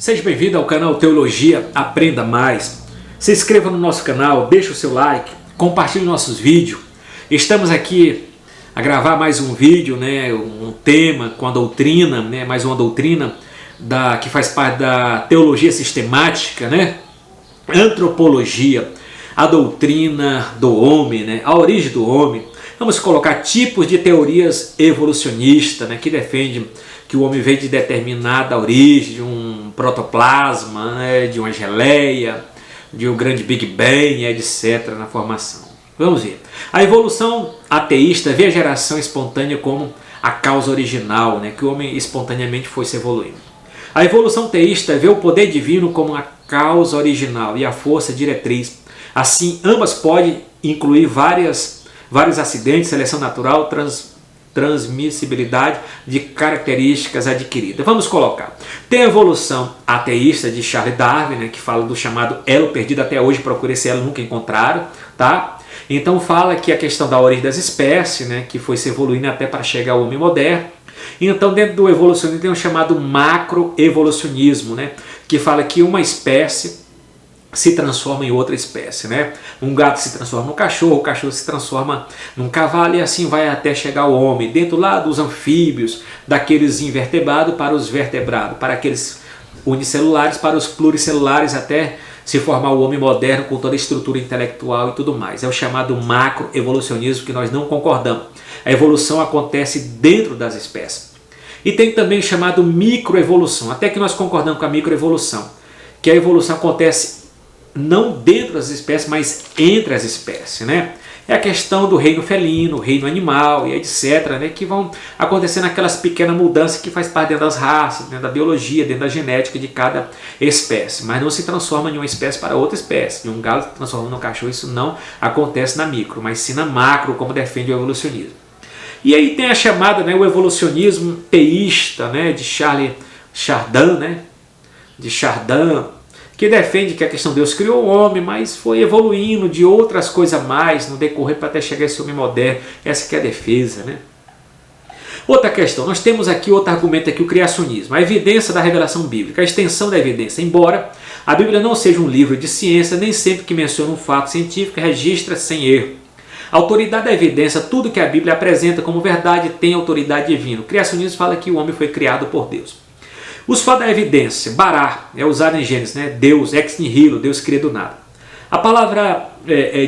Seja bem-vindo ao canal Teologia Aprenda Mais. Se inscreva no nosso canal, deixe o seu like, compartilhe nossos vídeos. Estamos aqui a gravar mais um vídeo, um tema com a doutrina, mais uma doutrina que faz parte da teologia sistemática, antropologia, a doutrina do homem, a origem do homem. Vamos colocar tipos de teorias evolucionistas, que defendem que o homem veio de determinada origem, de um protoplasma, de uma geleia, de um grande Big Bang, etc. na formação. Vamos ver. A evolução ateísta vê a geração espontânea como a causa original, que o homem espontaneamente foi se evoluindo. A evolução teísta vê o poder divino como a causa original e a força diretriz. Assim, ambas podem incluir vários acidentes, seleção natural, transmissibilidade de características adquiridas. Vamos colocar. Tem a evolução ateísta de Charles Darwin, que fala do chamado elo perdido. Até hoje procura esse elo, nunca encontraram, tá? Então fala que a questão da origem das espécies, que foi se evoluindo até para chegar ao homem moderno. Então dentro do evolucionismo tem o chamado macroevolucionismo, que fala que uma espécie se transforma em outra espécie, Um gato se transforma no cachorro, o cachorro se transforma num cavalo e assim vai até chegar ao homem. Dentro lá dos anfíbios, daqueles invertebrados para os vertebrados, para aqueles unicelulares para os pluricelulares, até se formar o homem moderno com toda a estrutura intelectual e tudo mais. É o chamado macroevolucionismo, que nós não concordamos. A evolução acontece dentro das espécies. E tem também o chamado microevolução, até que nós concordamos com a microevolução, que a evolução acontece não dentro das espécies, mas entre as espécies, É a questão do reino felino, reino animal e etc, que vão acontecendo aquelas pequenas mudanças que faz parte dentro das raças, dentro da biologia, dentro da genética de cada espécie, mas não se transforma de uma espécie para outra espécie. De um galo se transforma num cachorro, isso não acontece na micro, mas sim na macro, como defende o evolucionismo. E aí tem a chamada, o evolucionismo teísta, de Charles Chardin, que defende que a questão de Deus criou o homem, mas foi evoluindo de outras coisas a mais no decorrer para até chegar a esse homem moderno. Essa que é a defesa, Outra questão, nós temos aqui outro argumento aqui, o criacionismo, a evidência da revelação bíblica, a extensão da evidência. Embora a Bíblia não seja um livro de ciência, nem sempre que menciona um fato científico registra sem erro. A autoridade da evidência, tudo que a Bíblia apresenta como verdade tem autoridade divina. O criacionismo fala que o homem foi criado por Deus. Os fatos da evidência, bará, é usado em Gênesis, Deus, ex nihilo, Deus cria do nada. A palavra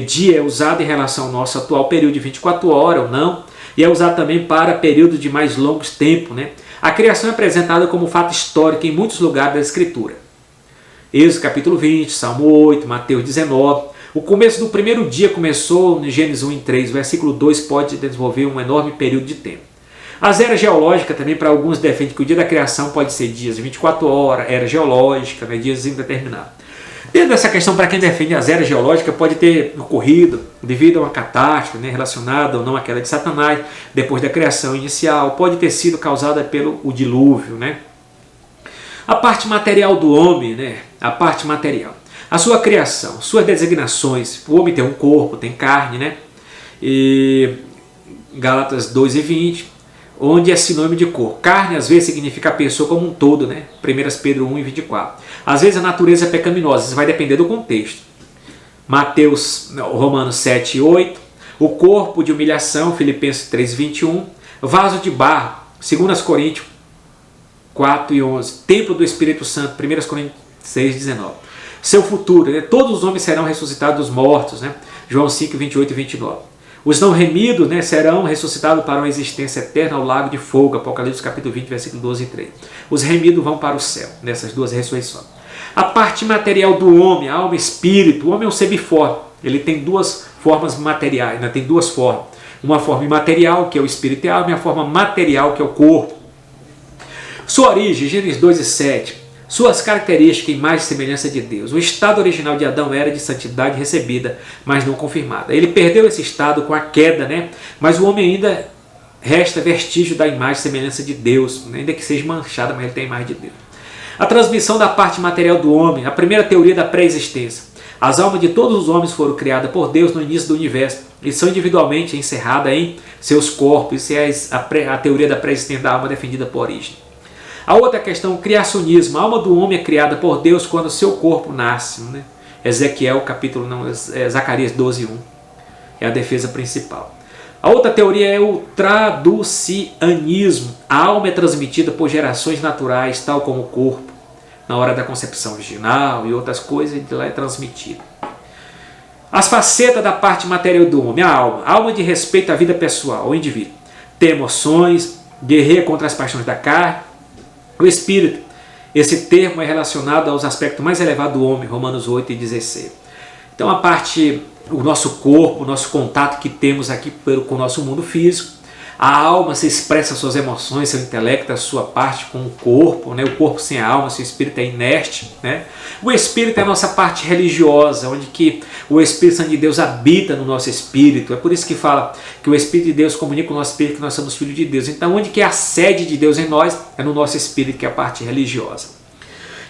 dia é usada em relação ao nosso atual período de 24 horas ou não, e é usada também para período de mais longos tempos, A criação é apresentada como fato histórico em muitos lugares da Escritura. Êxodo capítulo 20, Salmo 8, Mateus 19. O começo do primeiro dia começou em Gênesis 1 e 3, versículo 2 pode desenvolver um enorme período de tempo. As eras geológicas também, para alguns, defendem que o dia da criação pode ser dias de 24 horas, era geológica, dias indeterminados. Dentro dessa questão, para quem defende as eras geológicas, pode ter ocorrido devido a uma catástrofe relacionada ou não à queda de Satanás, depois da criação inicial, pode ter sido causada pelo dilúvio. A parte material do homem, a parte material. A sua criação, suas designações, o homem tem um corpo, tem carne, e Gálatas 2 e 20, onde é sinônimo de corpo. Carne às vezes significa a pessoa como um todo, 1 Pedro 1 e 24. Às vezes a natureza é pecaminosa, isso vai depender do contexto. Romanos 7 e 8, o corpo de humilhação, Filipenses 3 e 21, vaso de barro, 2 Coríntios 4 e 11, templo do Espírito Santo, 1 Coríntios 6 e 19. Seu futuro, todos os homens serão ressuscitados dos mortos, João 5, 28 e 29. Os não remidos serão ressuscitados para uma existência eterna ao lago de fogo, Apocalipse capítulo 20, versículo 12 e 3. Os remidos vão para o céu, nessas duas ressurreições. A parte material do homem, alma e espírito, o homem é um ser biforme, ele tem duas formas materiais, tem duas formas. Uma forma imaterial, que é o espírito e a alma, e a forma material, que é o corpo. Sua origem, Gênesis 2 e 7. Suas características, imagem e semelhança de Deus. O estado original de Adão era de santidade recebida, mas não confirmada. Ele perdeu esse estado com a queda, mas o homem ainda resta vestígio da imagem e semelhança de Deus, ainda que seja manchada, mas ele tem a imagem de Deus. A transmissão da parte material do homem, a primeira teoria da pré-existência. As almas de todos os homens foram criadas por Deus no início do universo e são individualmente encerradas em seus corpos. Isso é a teoria da pré-existência da alma defendida por Origem. A outra questão, o criacionismo. A alma do homem é criada por Deus quando seu corpo nasce, né? Ezequiel, capítulo, não, Zacarias 12:1. É a defesa principal. A outra teoria é o traducianismo. A alma é transmitida por gerações naturais, tal como o corpo, na hora da concepção virginal e outras coisas, e de lá é transmitido. As facetas da parte material do homem. A alma de respeito à vida pessoal, ao indivíduo. Tem emoções, guerreia contra as paixões da carne. O espírito. Esse termo é relacionado aos aspectos mais elevados do homem, Romanos 8:16. Então a parte, o nosso corpo, o nosso contato que temos aqui com o nosso mundo físico. A alma se expressa suas emoções, seu intelecto, a sua parte com o corpo, né? O corpo sem a alma, seu espírito é inerte, né? O espírito é a nossa parte religiosa, onde que o Espírito Santo de Deus habita no nosso espírito. É por isso que fala que o Espírito de Deus comunica com o nosso espírito que nós somos filhos de Deus. Então, onde que é a sede de Deus em nós? É no nosso espírito, que é a parte religiosa.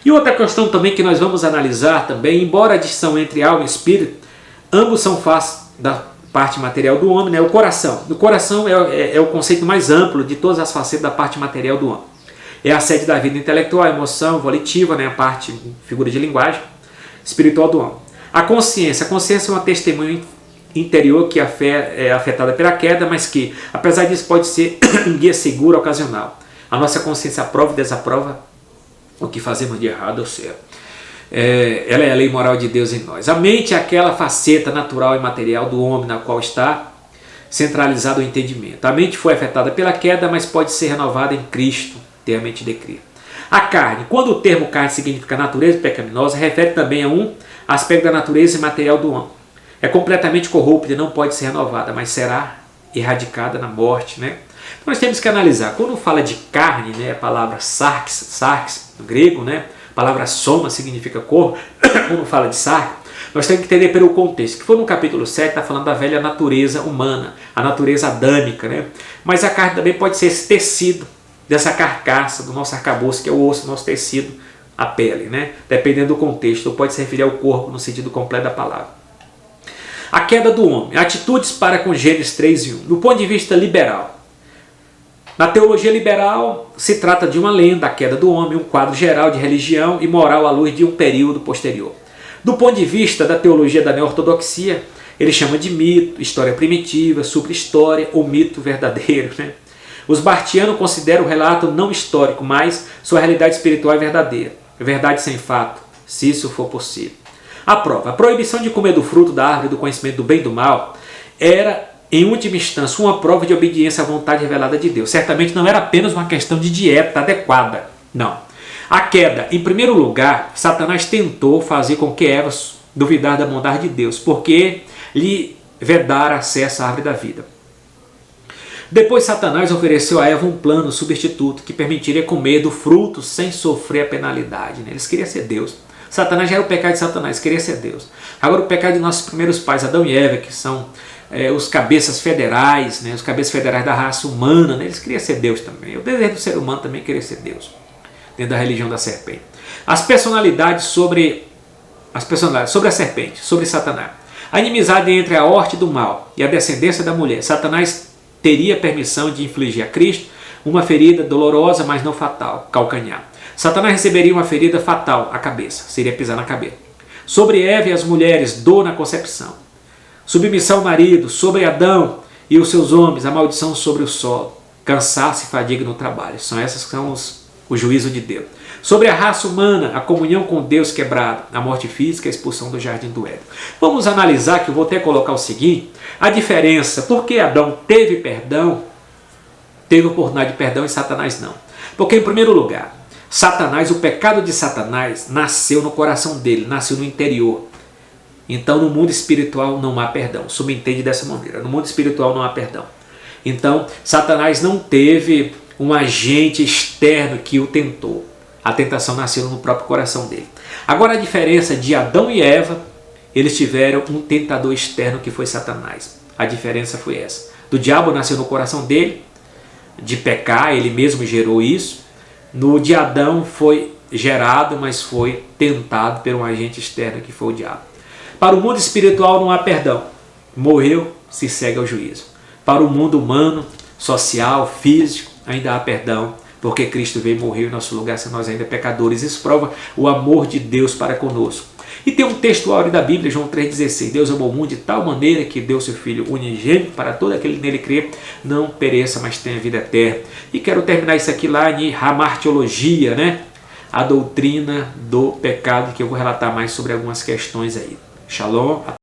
E outra questão também que nós vamos analisar também, embora a distinção entre alma e espírito, ambos são faces da parte material do homem, né? O coração. O coração é o conceito mais amplo de todas as facetas da parte material do homem. É a sede da vida intelectual, a emoção, volitiva, né? A parte, figura de linguagem, espiritual do homem. A consciência. A consciência é uma testemunha interior que é afetada pela queda, mas que, apesar disso, pode ser um guia seguro ocasional. A nossa consciência aprova e desaprova o que fazemos de errado ou certo. Ela é a lei moral de Deus em nós. A mente é aquela faceta natural e material do homem na qual está centralizado o entendimento. A mente foi afetada pela queda, mas pode ser renovada em Cristo, ter a mente de Cristo. A carne. Quando o termo carne significa natureza pecaminosa, refere também a um aspecto da natureza material do homem. É completamente corrupta e não pode ser renovada, mas será erradicada na morte, né? Então nós temos que analisar. Quando fala de carne, né, a palavra sarx, no grego, né? A palavra soma significa corpo. Quando fala de sarx, nós temos que entender pelo contexto. Que for no capítulo 7, está falando da velha natureza humana, a natureza adâmica, né? Mas a carne também pode ser esse tecido dessa carcaça do nosso arcabouço, que é o osso, nosso tecido, a pele, né? Dependendo do contexto, ou pode se referir ao corpo no sentido completo da palavra. A queda do homem. Atitudes para com Gênesis 3:1. Do ponto de vista liberal. Na teologia liberal, se trata de uma lenda, a queda do homem, um quadro geral de religião e moral à luz de um período posterior. Do ponto de vista da teologia da neo-ortodoxia, ele chama de mito, história primitiva, super-história ou mito verdadeiro, né? Os bartianos consideram o relato não histórico, mas sua realidade espiritual é verdadeira. Verdade sem fato, se isso for possível. A prova. A proibição de comer do fruto da árvore do conhecimento do bem e do mal era, em última instância, uma prova de obediência à vontade revelada de Deus. Certamente não era apenas uma questão de dieta adequada. Não. A queda. Em primeiro lugar, Satanás tentou fazer com que Eva duvidar da bondade de Deus, porque lhe vedara acesso à árvore da vida. Depois Satanás ofereceu a Eva um plano substituto que permitiria comer do fruto sem sofrer a penalidade. Eles queriam ser Deus. Satanás já era o pecado de Satanás, queria ser Deus. Agora o pecado de nossos primeiros pais, Adão e Eva, que são os cabeças federais, né, os cabeças federais da raça humana, né, eles queriam ser Deus também. O desejo do ser humano também queria ser Deus, dentro da religião da serpente. As personalidades sobre a serpente, sobre Satanás. A inimizade entre a horta do mal e a descendência da mulher. Satanás teria permissão de infligir a Cristo uma ferida dolorosa, mas não fatal, calcanhar. Satanás receberia uma ferida fatal, a cabeça, seria pisar na cabeça. Sobre Eva e as mulheres, dor na concepção. Submissão ao marido, sobre Adão e os seus homens, a maldição sobre o solo. Cansaço e fadiga no trabalho. Esses são o juízo de Deus. Sobre a raça humana, a comunhão com Deus quebrada, a morte física, a expulsão do jardim do Éden. Vamos analisar, que eu vou até colocar o seguinte, a diferença, por que Adão teve perdão, teve oportunidade de perdão e Satanás não. Porque em primeiro lugar, Satanás, o pecado de Satanás nasceu no coração dele, nasceu no interior. Então no mundo espiritual não há perdão, subentende dessa maneira, no mundo espiritual não há perdão. Então Satanás não teve um agente externo que o tentou. A tentação nasceu no próprio coração dele. Agora a diferença de Adão e Eva, eles tiveram um tentador externo que foi Satanás. A diferença foi essa. Do diabo nasceu no coração dele, de pecar, ele mesmo gerou isso. No de Adão foi gerado, mas foi tentado por um agente externo que foi o diabo. Para o mundo espiritual não há perdão. Morreu, se segue ao juízo. Para o mundo humano, social, físico, ainda há perdão, porque Cristo veio morrer em nosso lugar, se nós ainda pecadores. Isso prova o amor de Deus para conosco. E tem um textuário da Bíblia, João 3,16. Deus amou o mundo de tal maneira que deu seu Filho unigênito para todo aquele que nele crê, não pereça, mas tenha vida eterna. E quero terminar isso aqui lá em Hamartiologia, né? A doutrina do pecado, que eu vou relatar mais sobre algumas questões aí. Shalom.